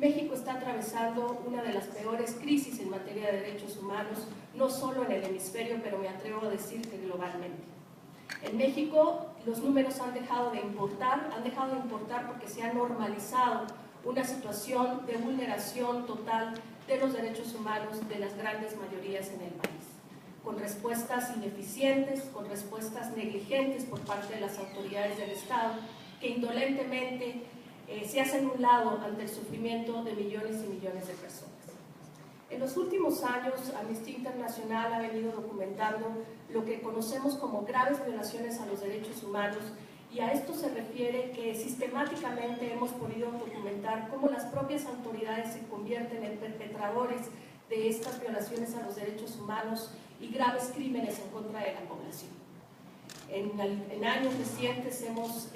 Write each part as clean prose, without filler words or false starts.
México está atravesando una de las peores crisis en materia de derechos humanos, no solo en el hemisferio, pero me atrevo a decir que globalmente. En México los números han dejado de importar porque se ha normalizado una situación de vulneración total de los derechos humanos de las grandes mayorías en el país, con respuestas ineficientes, con respuestas negligentes por parte de las autoridades del Estado, que indolentemente se hacen a un lado ante el sufrimiento de millones y millones de personas. En los últimos años, Amnistía Internacional ha venido documentando lo que conocemos como graves violaciones a los derechos humanos, y a esto se refiere que sistemáticamente hemos podido documentar cómo las propias autoridades se convierten en perpetradores de estas violaciones a los derechos humanos y graves crímenes en contra de la población. En años recientes hemos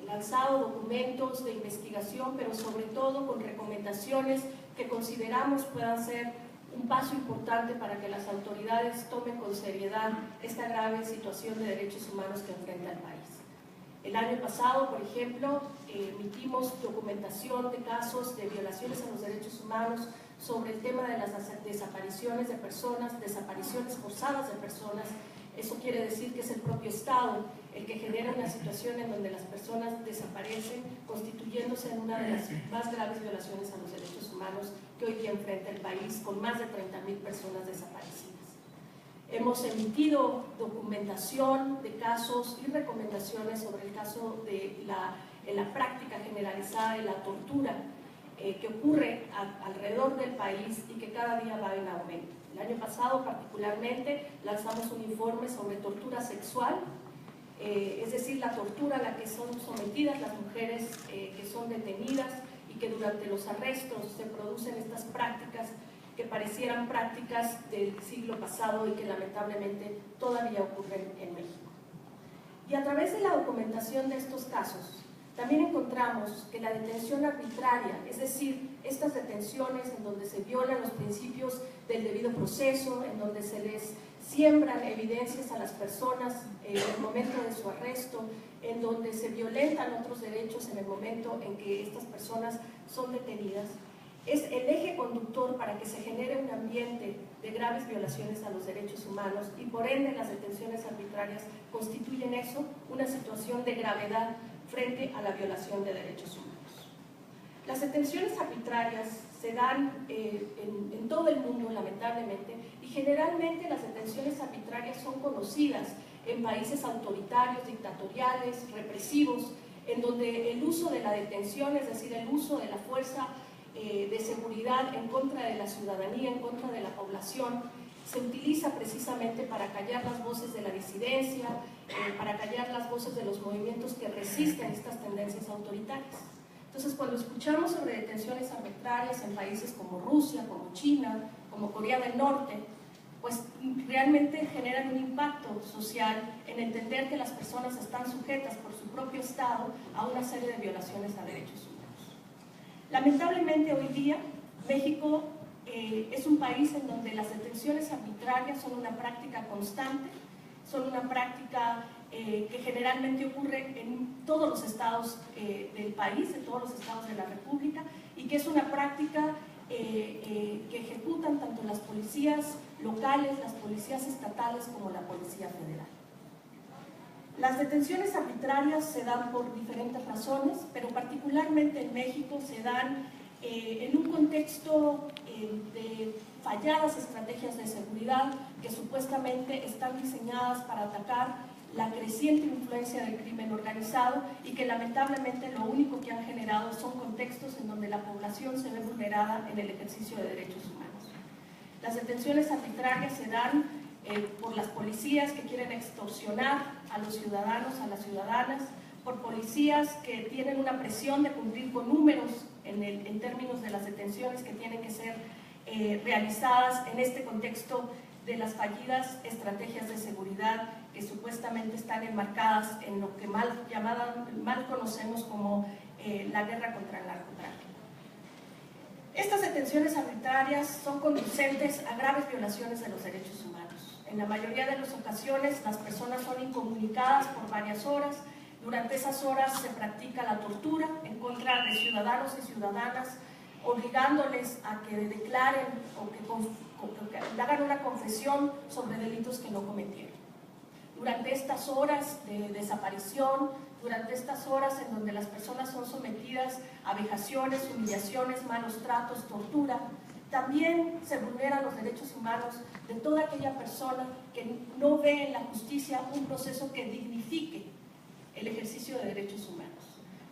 lanzado documentos de investigación, pero sobre todo con recomendaciones que consideramos puedan ser un paso importante para que las autoridades tomen con seriedad esta grave situación de derechos humanos que enfrenta el país. El año pasado, por ejemplo, emitimos documentación de casos de violaciones a los derechos humanos sobre el tema de las desapariciones de personas, desapariciones forzadas de personas. Eso quiere decir que es el propio Estado el que genera una situación en donde las personas desaparecen, constituyéndose en una de las más graves violaciones a los derechos humanos que hoy día enfrenta el país, con más de 30.000 personas desaparecidas. Hemos emitido documentación de casos y recomendaciones sobre el caso de la práctica generalizada de la tortura que ocurre alrededor del país y que cada día va en aumento. El año pasado particularmente lanzamos un informe sobre tortura sexual, es decir, la tortura a la que son sometidas las mujeres que son detenidas y que durante los arrestos se producen estas prácticas que parecieran prácticas del siglo pasado y que lamentablemente todavía ocurren en México. Y a través de la documentación de estos casos, también encontramos que la detención arbitraria, es decir, estas detenciones en donde se violan los principios del debido proceso, en donde se les siembran evidencias a las personas en el momento de su arresto, en donde se violentan otros derechos en el momento en que estas personas son detenidas, es el eje conductor para que se genere un ambiente de graves violaciones a los derechos humanos, y por ende las detenciones arbitrarias constituyen eso, una situación de gravedad frente a la violación de derechos humanos. Las detenciones arbitrarias se dan en todo el mundo, lamentablemente, y generalmente las detenciones arbitrarias son conocidas en países autoritarios, dictatoriales, represivos, en donde el uso de la detención, es decir, el uso de la fuerza de seguridad en contra de la ciudadanía, en contra de la población, se utiliza precisamente para callar las voces de la disidencia, para callar las voces de los movimientos que resisten estas tendencias autoritarias. Entonces, cuando escuchamos sobre detenciones arbitrarias en países como Rusia, como China, como Corea del Norte, pues realmente generan un impacto social en entender que las personas están sujetas por su propio Estado a una serie de violaciones a derechos humanos. Lamentablemente hoy día México es un país en donde las detenciones arbitrarias son una práctica constante, son una práctica que generalmente ocurre en todos los estados del país, en todos los estados de la República, y que es una práctica que ejecutan tanto las policías locales, las policías estatales como la Policía Federal. Las detenciones arbitrarias se dan por diferentes razones, pero particularmente en México se dan en un contexto de falladas estrategias de seguridad que supuestamente están diseñadas para atacar la creciente influencia del crimen organizado y que lamentablemente lo único que han generado son contextos en donde la población se ve vulnerada en el ejercicio de derechos humanos. Las detenciones arbitrarias se dan por las policías que quieren extorsionar a los ciudadanos, a las ciudadanas, por policías que tienen una presión de cumplir con números en términos de las detenciones que tienen que ser realizadas en este contexto de las fallidas estrategias de seguridad que supuestamente están enmarcadas en lo que mal conocemos como la guerra contra el narcotráfico. Estas detenciones arbitrarias son conducentes a graves violaciones de los derechos humanos. En la mayoría de las ocasiones las personas son incomunicadas por varias horas. Durante esas horas se practica la tortura en contra de ciudadanos y ciudadanas obligándoles a que declaren o que hagan una confesión sobre delitos que no cometieron. Durante estas horas de desaparición, durante estas horas en donde las personas son sometidas a vejaciones, humillaciones, malos tratos, tortura, también se vulneran los derechos humanos de toda aquella persona que no ve en la justicia un proceso que dignifique el ejercicio de derechos humanos.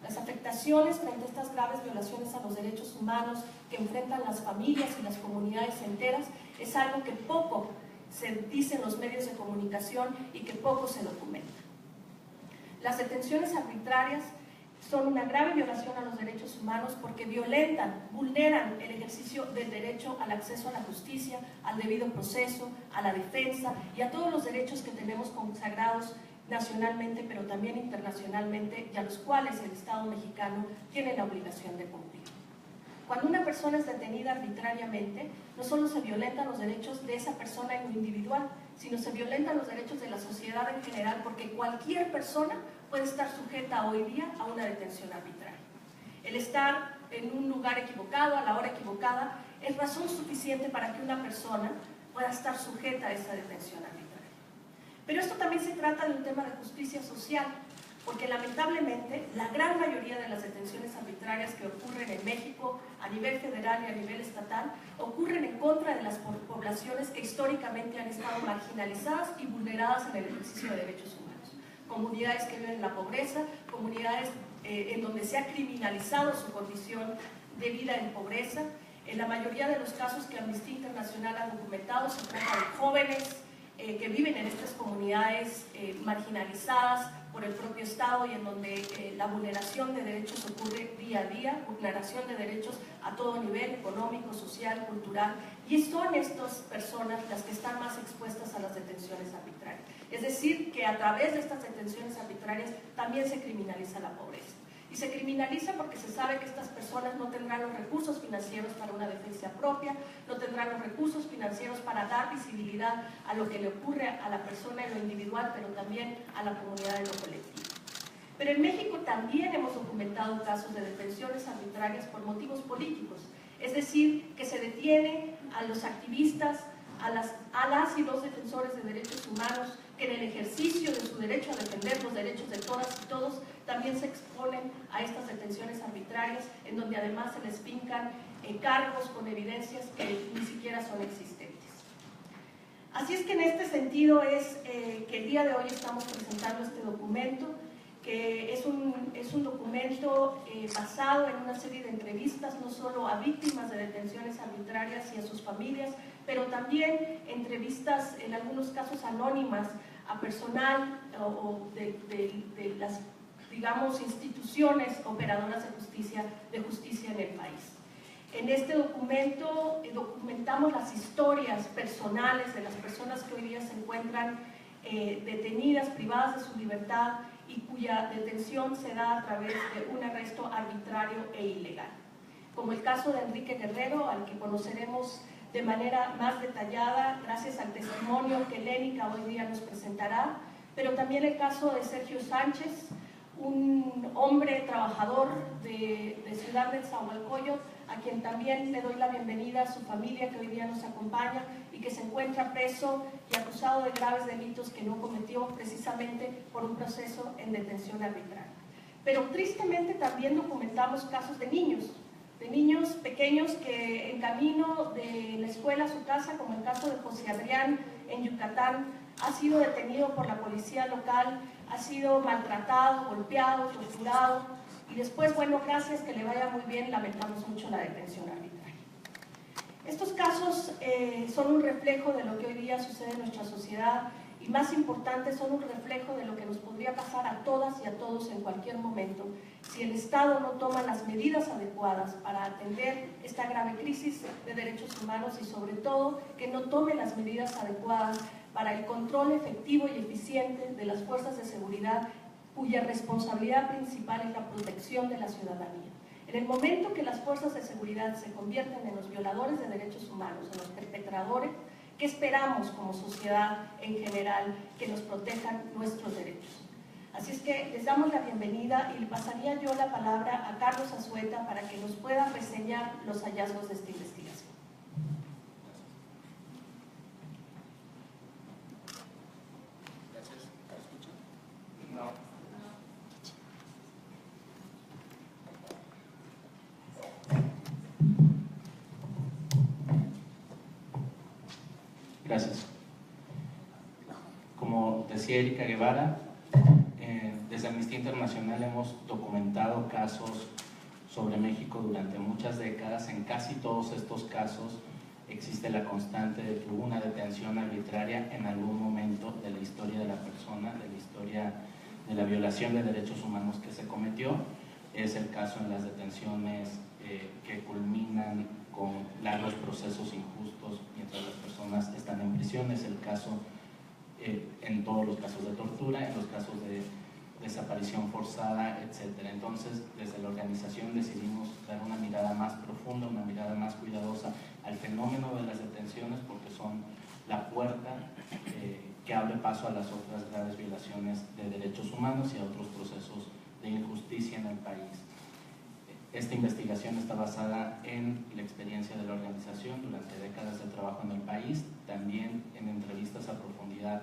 Las afectaciones frente a estas graves violaciones a los derechos humanos que enfrentan las familias y las comunidades enteras es algo que poco se dice en los medios de comunicación y que poco se documenta. Las detenciones arbitrarias son una grave violación a los derechos humanos porque vulneran el ejercicio del derecho al acceso a la justicia, al debido proceso, a la defensa y a todos los derechos que tenemos consagrados nacionalmente, pero también internacionalmente, y a los cuales el Estado mexicano tiene la obligación de cumplir. Cuando una persona es detenida arbitrariamente, no solo se violentan los derechos de esa persona en lo individual, sino se violentan los derechos de la sociedad en general, porque cualquier persona puede estar sujeta hoy día a una detención arbitraria. El estar en un lugar equivocado, a la hora equivocada, es razón suficiente para que una persona pueda estar sujeta a esa detención arbitraria. Pero esto también se trata de un tema de justicia social, porque lamentablemente la gran mayoría de las detenciones arbitrarias que ocurren en México a nivel federal y a nivel estatal ocurren en contra de las poblaciones que históricamente han estado marginalizadas y vulneradas en el ejercicio de derechos humanos. Comunidades que viven en la pobreza, comunidades en donde se ha criminalizado su condición de vida en pobreza. En la mayoría de los casos que Amnistía Internacional ha documentado se trata de jóvenes que viven en estas comunidades marginalizadas por el propio Estado y en donde la vulneración de derechos ocurre día a día, vulneración de derechos a todo nivel, económico, social, cultural, y son estas personas las que están más expuestas a las detenciones arbitrarias. Es decir, que a través de estas detenciones arbitrarias también se criminaliza la pobreza. Y se criminaliza porque se sabe que estas personas no tendrán los recursos financieros para una defensa propia, no tendrán los recursos financieros para dar visibilidad a lo que le ocurre a la persona en lo individual, pero también a la comunidad en lo colectivo. Pero en México también hemos documentado casos de detenciones arbitrarias por motivos políticos, es decir, que se detiene a los activistas, a las y los defensores de derechos humanos que en el ejercicio de su derecho a defender los derechos de todas y todos también se exponen a estas detenciones arbitrarias, en donde además se les fincan cargos con evidencias que ni siquiera son existentes. Así es que en este sentido es que el día de hoy estamos presentando este documento, que es un documento basado en una serie de entrevistas no solo a víctimas de detenciones arbitrarias y a sus familias, pero también entrevistas en algunos casos anónimas a personal o de las, digamos, instituciones operadoras de justicia en el país. En este documento documentamos las historias personales de las personas que hoy día se encuentran detenidas, privadas de su libertad y cuya detención se da a través de un arresto arbitrario e ilegal. Como el caso de Enrique Guerrero, al que conoceremos de manera más detallada gracias al testimonio que Lénica hoy día nos presentará, pero también el caso de Sergio Sánchez, un hombre trabajador de Ciudad del Nezahualcóyotl, a quien también le doy la bienvenida a su familia que hoy día nos acompaña y que se encuentra preso y acusado de graves delitos que no cometió precisamente por un proceso en detención arbitraria. Pero tristemente también documentamos casos de niños pequeños que en camino de la escuela a su casa, como el caso de José Adrián en Yucatán, ha sido detenido por la policía local, ha sido maltratado, golpeado, torturado, y después, bueno, gracias, que le vaya muy bien, lamentamos mucho la detención arbitraria. Estos casos son un reflejo de lo que hoy día sucede en nuestra sociedad y, más importante, son un reflejo de lo que nos podría pasar a todas y a todos en cualquier momento si el Estado no toma las medidas adecuadas para atender esta grave crisis de derechos humanos y, sobre todo, que no tome las medidas adecuadas para el control efectivo y eficiente de las fuerzas de seguridad, cuya responsabilidad principal es la protección de la ciudadanía. En el momento que las fuerzas de seguridad se convierten en los violadores de derechos humanos, en los perpetradores, ¿qué esperamos como sociedad en general? Que nos protejan nuestros derechos. Así es que les damos la bienvenida y le pasaría yo la palabra a Carlos Azueta para que nos pueda reseñar los hallazgos de esta investigación. Gracias. ¿Escuchan? No. Gracias. Como decía Erika Guevara, desde Amnistía Internacional hemos documentado casos sobre México durante muchas décadas. En casi todos estos casos existe la constante de que hubo una detención arbitraria en algún momento de la historia de la persona, de la historia de la violación de derechos humanos que se cometió. Es el caso en las detenciones que culminan con largos procesos injustos mientras las personas están en prisión. Es el caso en todos los casos de tortura, en los casos de desaparición forzada, etc. Entonces, desde la organización decidimos dar una mirada más profunda, una mirada más cuidadosa al fenómeno de las detenciones, porque son la puerta que abre paso a las otras graves violaciones de derechos humanos y a otros procesos de injusticia en el país. Esta investigación está basada en la experiencia de la organización durante décadas de trabajo en el país, también en entrevistas a profundidad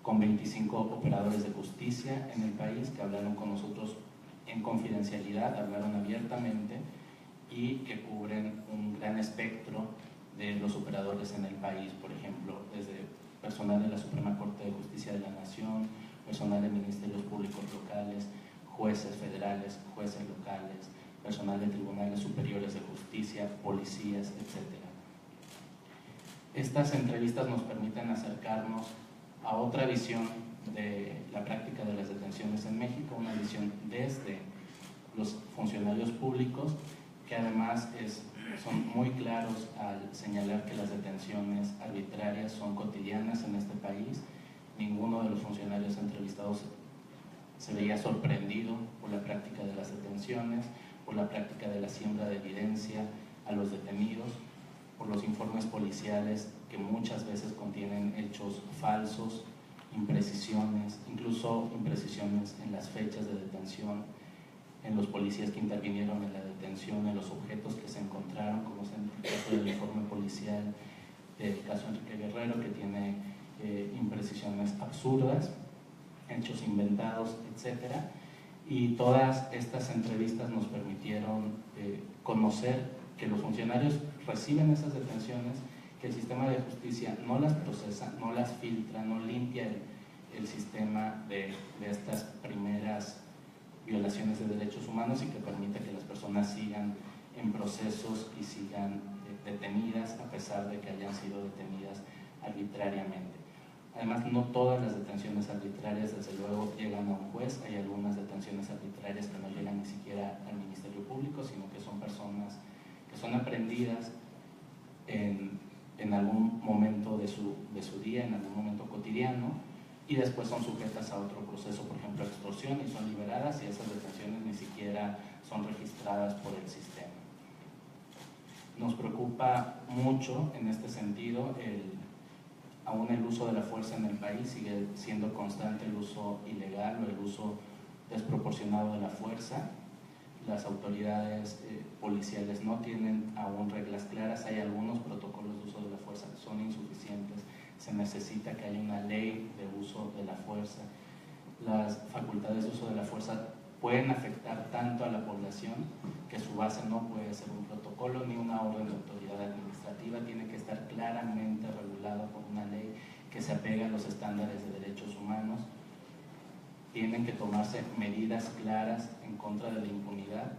con 25 operadores de justicia en el país que hablaron con nosotros en confidencialidad, hablaron abiertamente y que cubren un gran espectro de los operadores en el país, por ejemplo, desde personal de la Suprema Corte de Justicia de la Nación, personal de ministerios públicos locales, jueces federales, jueces locales, personal de tribunales superiores de justicia, policías, etc. Estas entrevistas nos permiten acercarnos a otra visión de la práctica de las detenciones en México, una visión desde los funcionarios públicos, que además son muy claros al señalar que las detenciones arbitrarias son cotidianas en este país. Ninguno de los funcionarios entrevistados se veía sorprendido por la práctica de las detenciones, por la práctica de la siembra de evidencia a los detenidos, por los informes policiales que muchas veces contienen hechos falsos, imprecisiones, incluso imprecisiones en las fechas de detención, en los policías que intervinieron en la detención, en los objetos que se encontraron, como es en el caso del informe policial del caso Enrique Guerrero, que tiene imprecisiones absurdas, hechos inventados, etc. Y todas estas entrevistas nos permitieron conocer que los funcionarios reciben esas detenciones, que el sistema de justicia no las procesa, no las filtra, no limpia el sistema de estas primeras violaciones de derechos humanos y que permite que las personas sigan en procesos y sigan detenidas a pesar de que hayan sido detenidas arbitrariamente. Además, no todas las detenciones arbitrarias, desde luego, llegan a un juez. Hay algunas detenciones arbitrarias que no llegan ni siquiera al Ministerio Público, sino que son personas que son aprehendidas en algún momento de su día, en algún momento cotidiano, y después son sujetas a otro proceso, por ejemplo, extorsión, y son liberadas, y esas detenciones ni siquiera son registradas por el sistema. Nos preocupa mucho en este sentido aún el uso de la fuerza en el país. Sigue siendo constante el uso ilegal o el uso desproporcionado de la fuerza. Las autoridades policiales no tienen aún reglas claras, hay algunos protocolos de uso de la fuerza que son insuficientes, se necesita que haya una ley de uso de la fuerza. Las facultades de uso de la fuerza pueden afectar tanto a la población que su base no puede ser un protocolo ni una orden de autoridad administrativa, tiene que estar claramente regulada por una ley que se apega a los estándares de derechos humanos. Tienen que tomarse medidas claras en contra de la impunidad.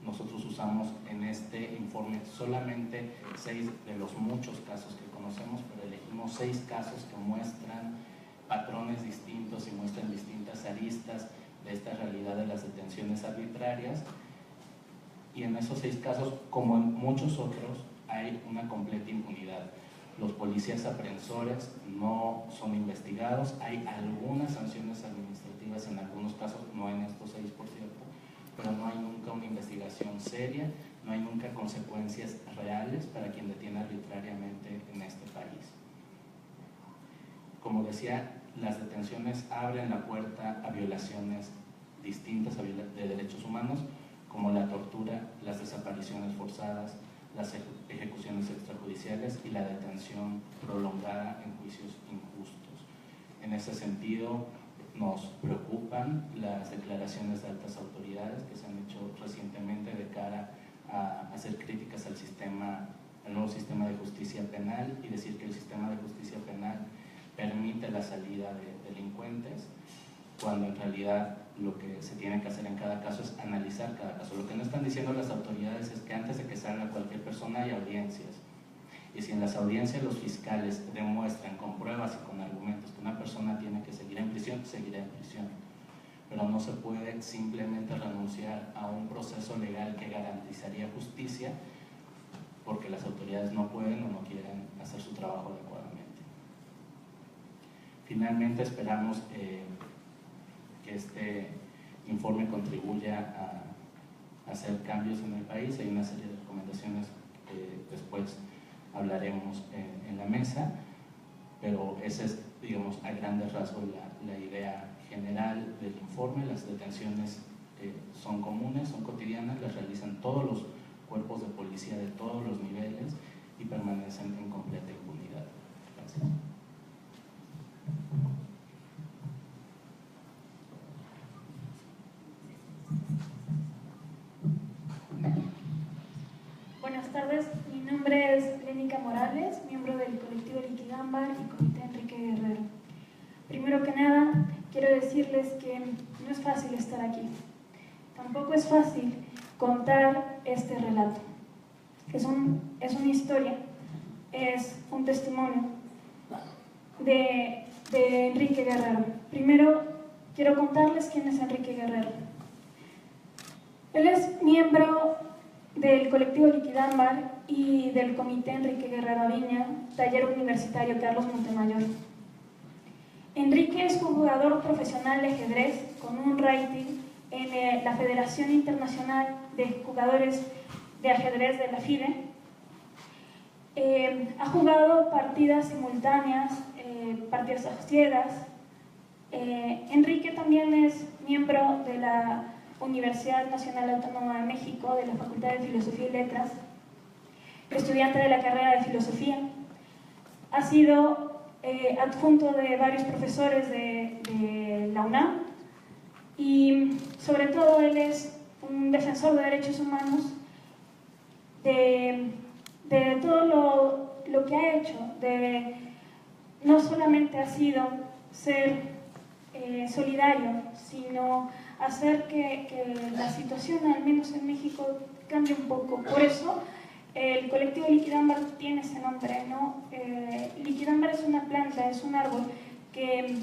Nosotros usamos en este informe solamente 6 de los muchos casos que conocemos, pero elegimos 6 casos que muestran patrones distintos y muestran distintas aristas de esta realidad de las detenciones arbitrarias, y en esos 6 casos, como en muchos otros, hay una completa impunidad. Los policías aprensores no son investigados, hay algunas sanciones administrativas en algunos casos, no en estos 6 por cierto, pero no hay nunca una investigación seria, no hay nunca consecuencias reales para quien detiene arbitrariamente en este país. como decía, las detenciones abren la puerta a violaciones distintas de derechos humanos, como la tortura, las desapariciones forzadas, las ejecuciones extrajudiciales y la detención prolongada en juicios injustos. En ese sentido, nos preocupan las declaraciones de altas autoridades que se han hecho recientemente de cara a hacer críticas al nuevo sistema de justicia penal y decir que el sistema de justicia penal permite la salida de delincuentes, cuando en realidad lo que se tiene que hacer en cada caso es analizar cada caso. Lo que no están diciendo las autoridades es que antes de que salga cualquier persona hay audiencias, y si en las audiencias los fiscales demuestran con pruebas y con argumentos que una persona tiene que seguir en prisión, seguirá en prisión, pero no se puede simplemente renunciar a un proceso legal que garantizaría justicia porque las autoridades no pueden o no quieren hacer su trabajo adecuadamente. Finalmente, esperamos que este informe contribuya a hacer cambios en el país. Hay una serie de recomendaciones que después hablaremos en la mesa, pero esa es, digamos, a grandes rasgos la idea general del informe. Las detenciones son comunes, son cotidianas, las realizan todos los cuerpos de policía de todos los niveles y permanecen en completa impunidad. Gracias. Buenas tardes, mi nombre es Lénica Morales, miembro del colectivo Liquidámbar y Comité Enrique Guerrero. Primero que nada, quiero decirles que no es fácil estar aquí. Tampoco es fácil contar este relato. Es una historia, es un testimonio de Enrique Guerrero. Primero, quiero contarles quién es Enrique Guerrero. Él es miembro del colectivo Liquidámbar y del Comité Enrique Guerrero Aviña, Taller Universitario Carlos Montemayor. Enrique es jugador profesional de ajedrez con un rating en la Federación Internacional de Jugadores de Ajedrez de la FIDE. Ha jugado partidas simultáneas, partidas ciegas. Enrique también es miembro de la Universidad Nacional Autónoma de México, de la Facultad de Filosofía y Letras, estudiante de la carrera de Filosofía. Ha sido adjunto de varios profesores de la UNAM y sobre todo él es un defensor de derechos humanos, de todo lo que ha hecho, no solamente ha sido ser solidario, sino hacer que la situación, al menos en México, cambie un poco. Por eso el colectivo Liquidámbar tiene ese nombre, ¿no? Liquidámbar es una planta, es un árbol que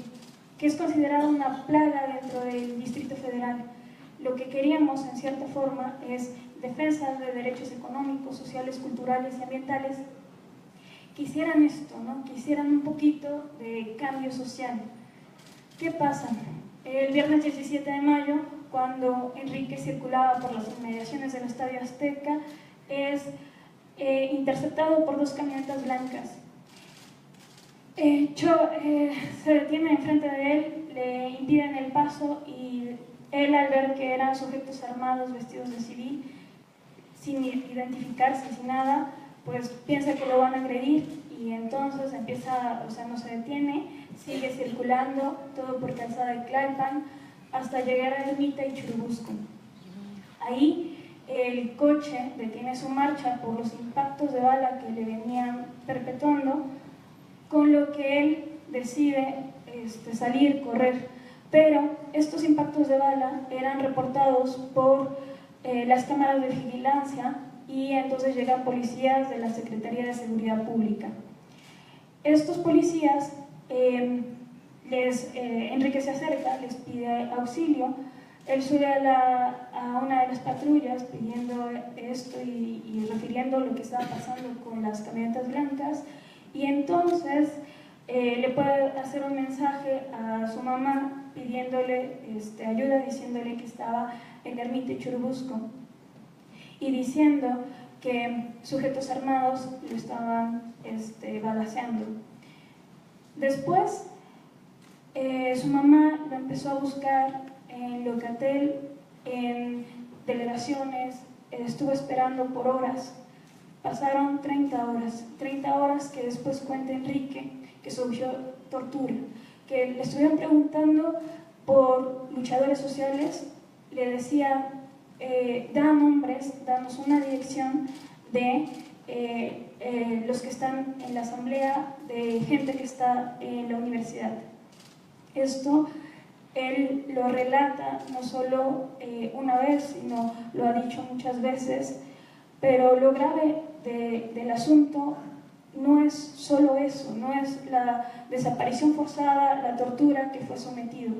es considerado una plaga dentro del Distrito Federal. Lo que queríamos, en cierta forma, es defensa de derechos económicos, sociales, culturales y ambientales que hicieran esto, ¿no? Que hicieran un poquito de cambio social. ¿Qué pasa? El viernes 17 de mayo, cuando Enrique circulaba por las inmediaciones del Estadio Azteca, es interceptado por dos camionetas blancas. Se detienen enfrente de él, le impiden el paso y él, al ver que eran sujetos armados vestidos de civil, sin identificarse, sin nada, pues piensa que lo van a agredir y entonces no se detiene, sigue circulando todo por Calzada de Tlalpan hasta llegar a Ermita y Churubusco. Ahí el coche detiene su marcha por los impactos de bala que le venían perpetuando, con lo que él decide salir, correr. Pero estos impactos de bala eran reportados por las cámaras de vigilancia y entonces llegan policías de la Secretaría de Seguridad Pública. Estos policías, Enrique se acerca, les pide auxilio, él sube a una de las patrullas pidiendo esto y refiriendo lo que estaba pasando con las camionetas blancas, y entonces le puede hacer un mensaje a su mamá pidiéndole ayuda, diciéndole que estaba en Ermita y Churubusco y diciendo que sujetos armados lo estaban balaceando. Después, su mamá lo empezó a buscar en Locatel, en delegaciones, estuvo esperando por horas. Pasaron 30 horas que después cuenta Enrique que sufrió tortura, que le estuvieron preguntando por luchadores sociales, le decían, da nombres, danos una dirección de los que están en la asamblea, de gente que está en la universidad. Esto él lo relata no solo una vez, sino lo ha dicho muchas veces, pero lo grave del asunto no es solo eso, no es la desaparición forzada, la tortura que fue sometido.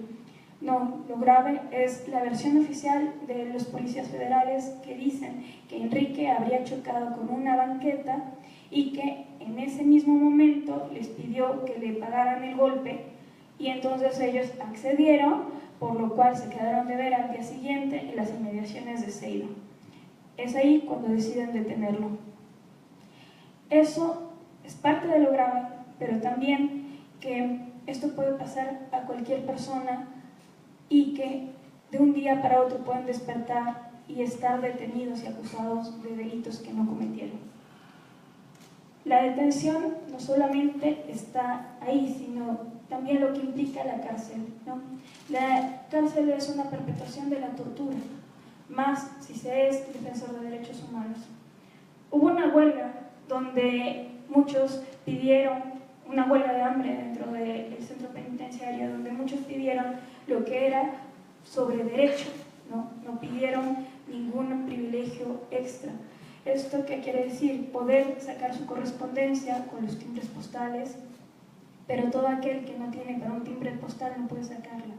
No, lo grave es la versión oficial de los policías federales que dicen que Enrique habría chocado con una banqueta y que en ese mismo momento les pidió que le pagaran el golpe y entonces ellos accedieron, por lo cual se quedaron de ver al día siguiente en las inmediaciones de Ceiba. Es ahí cuando deciden detenerlo. Eso es parte de lo grave, pero también que esto puede pasar a cualquier persona y que de un día para otro pueden despertar y estar detenidos y acusados de delitos que no cometieron. La detención no solamente está ahí, sino también lo que implica la cárcel, ¿no? La cárcel es una perpetuación de la tortura, más si se es defensor de derechos humanos. Hubo una huelga donde muchos pidieron, una huelga de hambre dentro del centro penitenciario, donde muchos pidieron lo que era sobre derecho, no pidieron ningún privilegio extra. ¿Esto qué quiere decir? Poder sacar su correspondencia con los timbres postales, pero todo aquel que no tiene para un timbre postal no puede sacarla.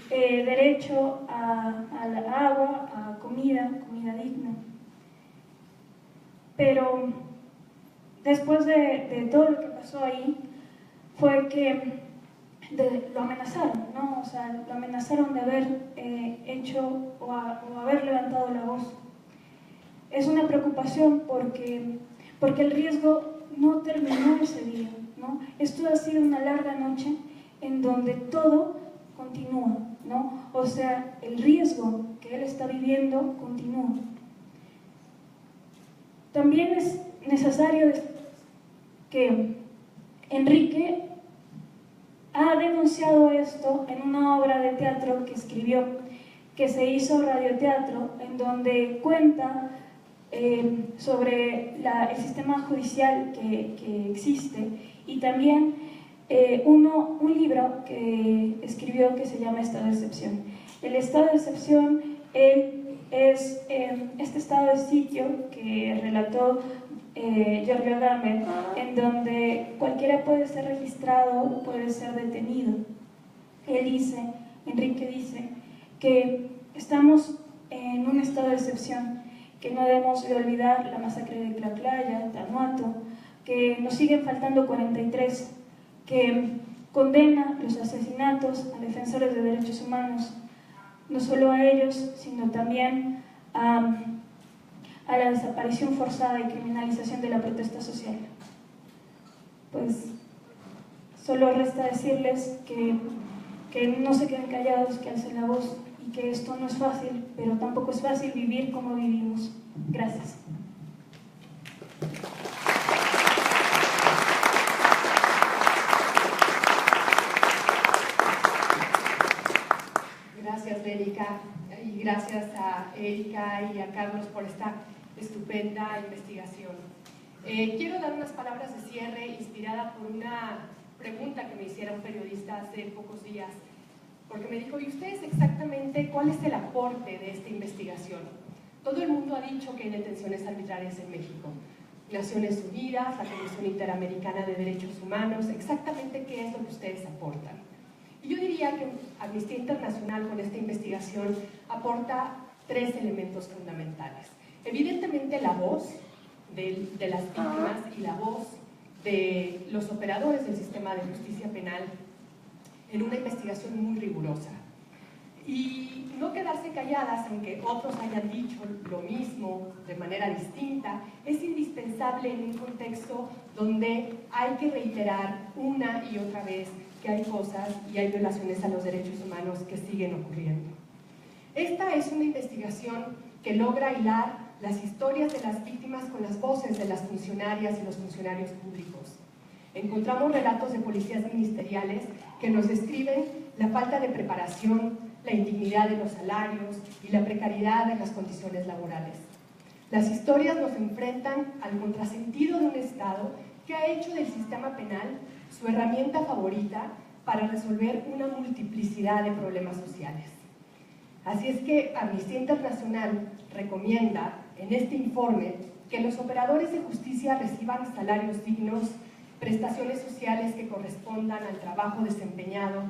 Derecho a la agua, a comida digna. Pero después de todo lo que pasó ahí, fue que lo amenazaron, ¿no? O sea, lo amenazaron de haber hecho o haber levantado la voz. Es una preocupación porque el riesgo no terminó ese día, ¿no? Esto ha sido una larga noche en donde todo continúa, ¿no? O sea, el riesgo que él está viviendo continúa. También es necesario que Enrique ha denunciado esto en una obra de teatro que escribió, que se hizo radioteatro, en donde cuenta sobre el sistema judicial que existe y también un libro que escribió que se llama Estado de Excepción. El estado de excepción es este estado de sitio que relató Giorgio Agamben, en donde cualquiera puede ser registrado, puede ser detenido. Enrique dice, que estamos en un estado de excepción, que no debemos de olvidar la masacre de Tlaclaya, Tanuato, que nos siguen faltando 43, que condena los asesinatos a defensores de derechos humanos, no solo a ellos, sino también a la desaparición forzada y criminalización de la protesta social. Pues solo resta decirles que no se queden callados, que alcen la voz y que esto no es fácil, pero tampoco es fácil vivir como vivimos. Gracias. Gracias, Erika, y gracias a Erika y a Carlos por esta estupenda investigación. Quiero dar unas palabras de cierre inspirada por una pregunta que me hiciera un periodista hace pocos días, porque me dijo, ¿y ustedes exactamente cuál es el aporte de esta investigación? Todo el mundo ha dicho que hay detenciones arbitrarias en México. Naciones Unidas, la Comisión Interamericana de Derechos Humanos, exactamente qué es lo que ustedes aportan. Y yo diría que Amnistía Internacional con esta investigación aporta 3 elementos fundamentales. Evidentemente la voz de las víctimas y la voz de los operadores del sistema de justicia penal en una investigación muy rigurosa. Y no quedarse calladas, aunque otros hayan dicho lo mismo de manera distinta, es indispensable indispensable en un contexto donde hay que reiterar una y otra vez que hay cosas y hay violaciones a los derechos humanos que siguen ocurriendo. Esta es una investigación que logra hilar las historias de las víctimas con las voces de las funcionarias y los funcionarios públicos. Encontramos relatos de policías ministeriales que nos describen la falta de preparación, la indignidad de los salarios y la precariedad en las condiciones laborales. Las historias nos enfrentan al contrasentido de un Estado que ha hecho del sistema penal su herramienta favorita para resolver una multiplicidad de problemas sociales. Así es que Amnistía Internacional recomienda en este informe que los operadores de justicia reciban salarios dignos, prestaciones sociales que correspondan al trabajo desempeñado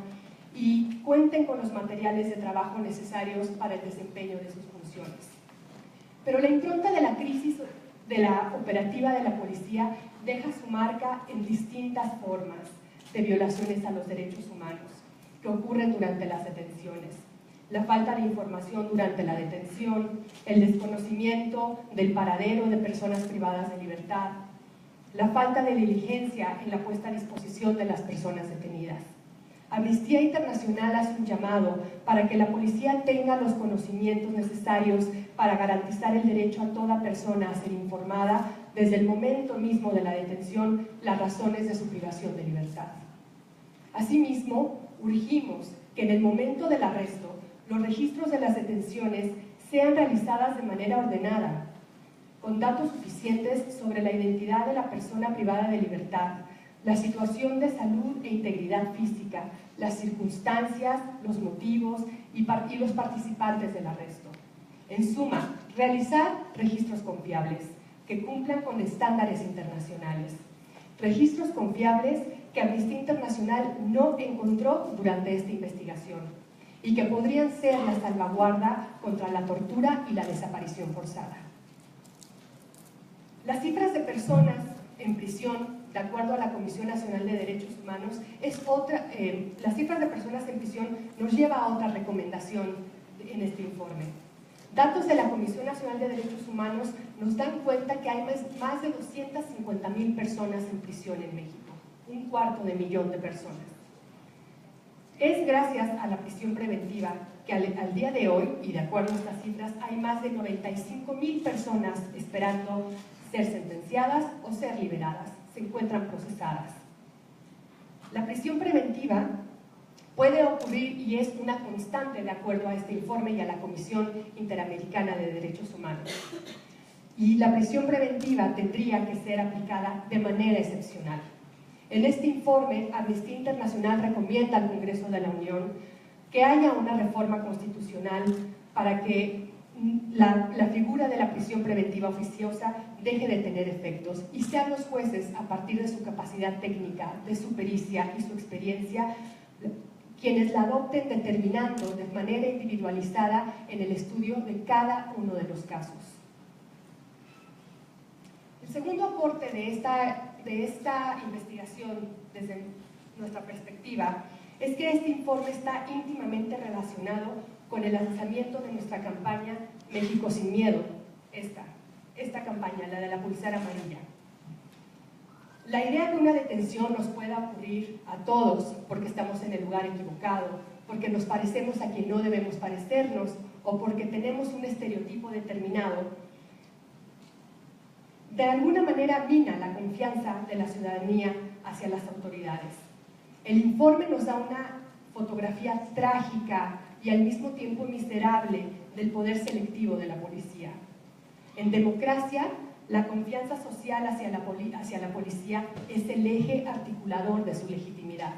y cuenten con los materiales de trabajo necesarios para el desempeño de sus funciones. Pero la impronta de la crisis de la operativa de la policía deja su marca en distintas formas de violaciones a los derechos humanos que ocurren durante las detenciones. La falta de información durante la detención, el desconocimiento del paradero de personas privadas de libertad, la falta de diligencia en la puesta a disposición de las personas detenidas. Amnistía Internacional hace un llamado para que la policía tenga los conocimientos necesarios para garantizar el derecho a toda persona a ser informada desde el momento mismo de la detención, las razones de su privación de libertad. Asimismo, urgimos que en el momento del arresto, los registros de las detenciones sean realizadas de manera ordenada, con datos suficientes sobre la identidad de la persona privada de libertad, la situación de salud e integridad física, las circunstancias, los motivos y los participantes del arresto. En suma, realizar registros confiables que cumplan con estándares internacionales. Registros confiables que Amnistía Internacional no encontró durante esta investigación y que podrían ser la salvaguarda contra la tortura y la desaparición forzada. Las cifras de personas en prisión, de acuerdo a la Comisión Nacional de Derechos Humanos, las cifras de personas en prisión nos lleva a otra recomendación en este informe. Datos de la Comisión Nacional de Derechos Humanos nos dan cuenta que hay más de 250,000 personas en prisión en México, 250,000 de personas. Es gracias a la prisión preventiva que al día de hoy, y de acuerdo a estas cifras, hay más de 95,000 personas esperando ser sentenciadas o ser liberadas, se encuentran procesadas. La prisión preventiva puede ocurrir y es una constante de acuerdo a este informe y a la Comisión Interamericana de Derechos Humanos. Y la prisión preventiva tendría que ser aplicada de manera excepcional. En este informe, Amnistía Internacional recomienda al Congreso de la Unión que haya una reforma constitucional para que la figura de la prisión preventiva oficiosa deje de tener efectos y sean los jueces, a partir de su capacidad técnica, de su pericia y su experiencia, quienes la adopten, determinando de manera individualizada en el estudio de cada uno de los casos. El segundo aporte de esta investigación, desde nuestra perspectiva, es que este informe está íntimamente relacionado con el lanzamiento de nuestra campaña México sin Miedo, esta campaña, la de la pulsera amarilla. La idea de una detención nos pueda ocurrir a todos porque estamos en el lugar equivocado, porque nos parecemos a quien no debemos parecernos o porque tenemos un estereotipo determinado. De alguna manera mina la confianza de la ciudadanía hacia las autoridades. El informe nos da una fotografía trágica y al mismo tiempo miserable del poder selectivo de la policía. En democracia, la confianza social hacia la policía es el eje articulador de su legitimidad.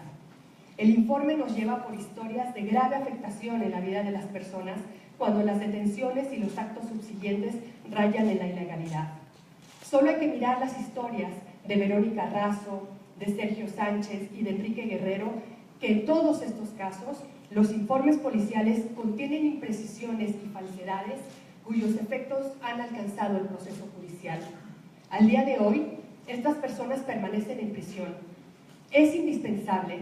El informe nos lleva por historias de grave afectación en la vida de las personas cuando las detenciones y los actos subsiguientes rayan en la ilegalidad. Solo hay que mirar las historias de Verónica Razo, de Sergio Sánchez y de Enrique Guerrero, que en todos estos casos los informes policiales contienen imprecisiones y falsedades cuyos efectos han alcanzado el proceso judicial. Al día de hoy, estas personas permanecen en prisión. Es indispensable,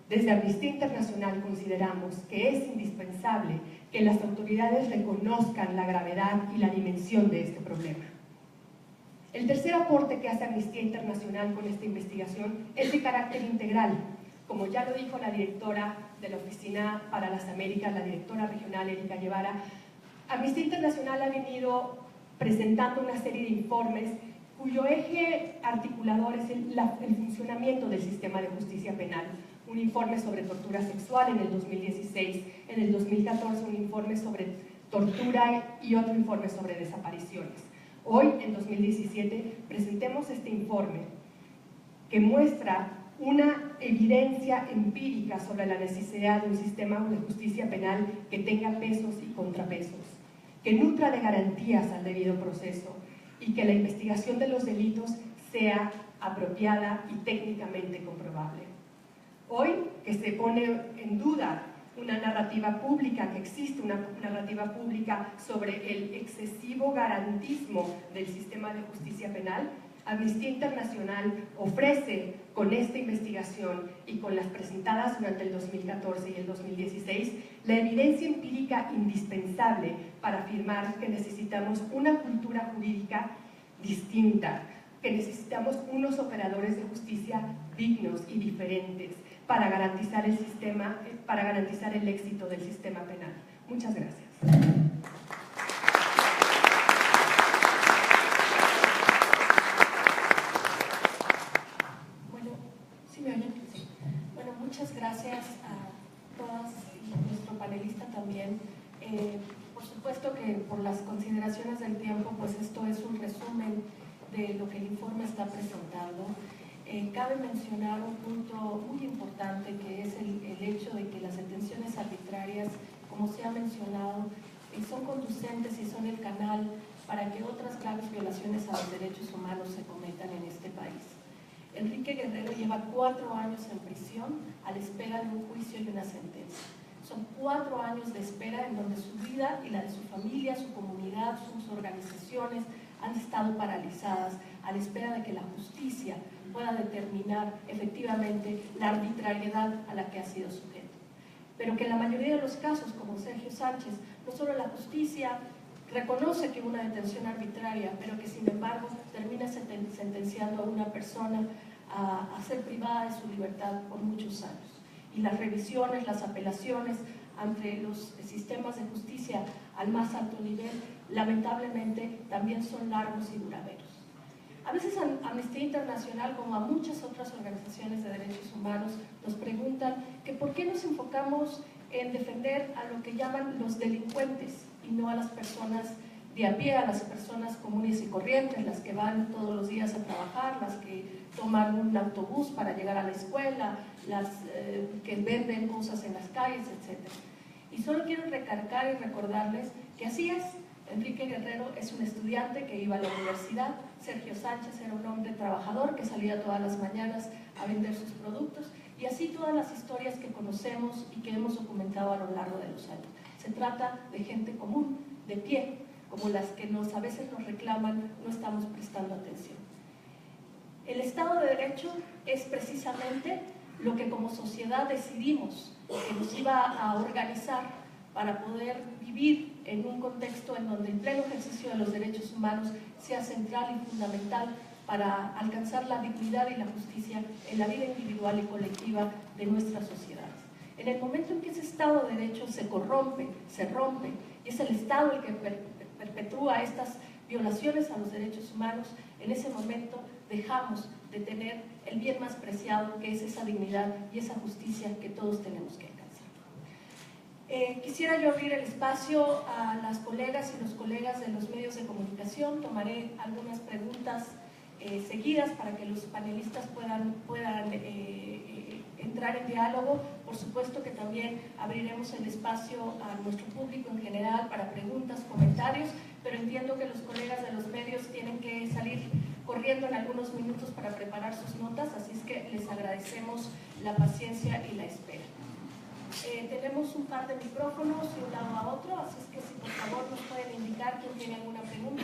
desde Amnistía Internacional consideramos que es indispensable que las autoridades reconozcan la gravedad y la dimensión de este problema. El tercer aporte que hace Amnistía Internacional con esta investigación es de carácter integral. Como ya lo dijo la directora de la Oficina para las Américas, la directora regional Erika Guevara, Amnistía Internacional ha venido presentando una serie de informes cuyo eje articulador es el funcionamiento del sistema de justicia penal. Un informe sobre tortura sexual en el 2016, en el 2014 un informe sobre tortura y otro informe sobre desapariciones. Hoy, en 2017, presentemos este informe que muestra una evidencia empírica sobre la necesidad de un sistema de justicia penal que tenga pesos y contrapesos, que nutra de garantías al debido proceso y que la investigación de los delitos sea apropiada y técnicamente comprobable. Hoy, que se pone en duda una narrativa pública, que existe una narrativa pública sobre el excesivo garantismo del sistema de justicia penal, Amnistía Internacional ofrece con esta investigación y con las presentadas durante el 2014 y el 2016 la evidencia empírica indispensable para afirmar que necesitamos una cultura jurídica distinta, que necesitamos unos operadores de justicia dignos y diferentes para garantizar el éxito del sistema penal. Muchas gracias. Muchas gracias a todas y a nuestro panelista también. Por supuesto que por las consideraciones del tiempo, pues esto es un resumen de lo que el informe está presentando. Cabe mencionar un punto muy importante, que es el hecho de que las detenciones arbitrarias, como se ha mencionado, son conducentes y son el canal para que otras graves violaciones a los derechos humanos se cometan en este país. Enrique Guerrero lleva 4 años en prisión a la espera de un juicio y una sentencia. Son 4 años de espera en donde su vida y la de su familia, su comunidad, sus organizaciones han estado paralizadas a la espera de que la justicia pueda determinar efectivamente la arbitrariedad a la que ha sido sujeto. Pero que en la mayoría de los casos, como Sergio Sánchez, no solo la justicia reconoce que hubo una detención arbitraria, pero que sin embargo termina sentenciando a una persona a ser privada de su libertad por muchos años. Y las revisiones, las apelaciones ante los sistemas de justicia al más alto nivel, lamentablemente también son largos y duraderos. A veces Amnistía Internacional, como a muchas otras organizaciones de derechos humanos, nos preguntan que por qué nos enfocamos en defender a lo que llaman los delincuentes y no a las personas de a pie, a las personas comunes y corrientes, las que van todos los días a trabajar, las que toman un autobús para llegar a la escuela, las que venden cosas en las calles, etc. Y solo quiero recargar y recordarles que así es. Enrique Guerrero es un estudiante que iba a la universidad, Sergio Sánchez era un hombre trabajador que salía todas las mañanas a vender sus productos, y así todas las historias que conocemos y que hemos documentado a lo largo de los años. Se trata de gente común, de pie, como las que a veces nos reclaman, no estamos prestando atención. El Estado de Derecho es precisamente lo que como sociedad decidimos que nos iba a organizar para poder vivir en un contexto en donde el pleno ejercicio de los derechos humanos sea central y fundamental para alcanzar la dignidad y la justicia en la vida individual y colectiva de nuestras sociedades. En el momento en que ese Estado de Derecho se corrompe, se rompe, y es el Estado el que perpetúa estas violaciones a los derechos humanos, en ese momento dejamos de tener el bien más preciado, que es esa dignidad y esa justicia que todos tenemos que alcanzar. Quisiera yo abrir el espacio a las colegas y los colegas de los medios de comunicación. Tomaré algunas preguntas seguidas para que los panelistas puedan entrar en diálogo. Por supuesto que también abriremos el espacio a nuestro público en general para preguntas, comentarios, pero entiendo que los colegas de los medios tienen que salir corriendo en algunos minutos para preparar sus notas, así es que les agradecemos la paciencia y la espera. Tenemos un par de micrófonos de un lado a otro, así es que si por favor nos pueden indicar quién tiene alguna pregunta.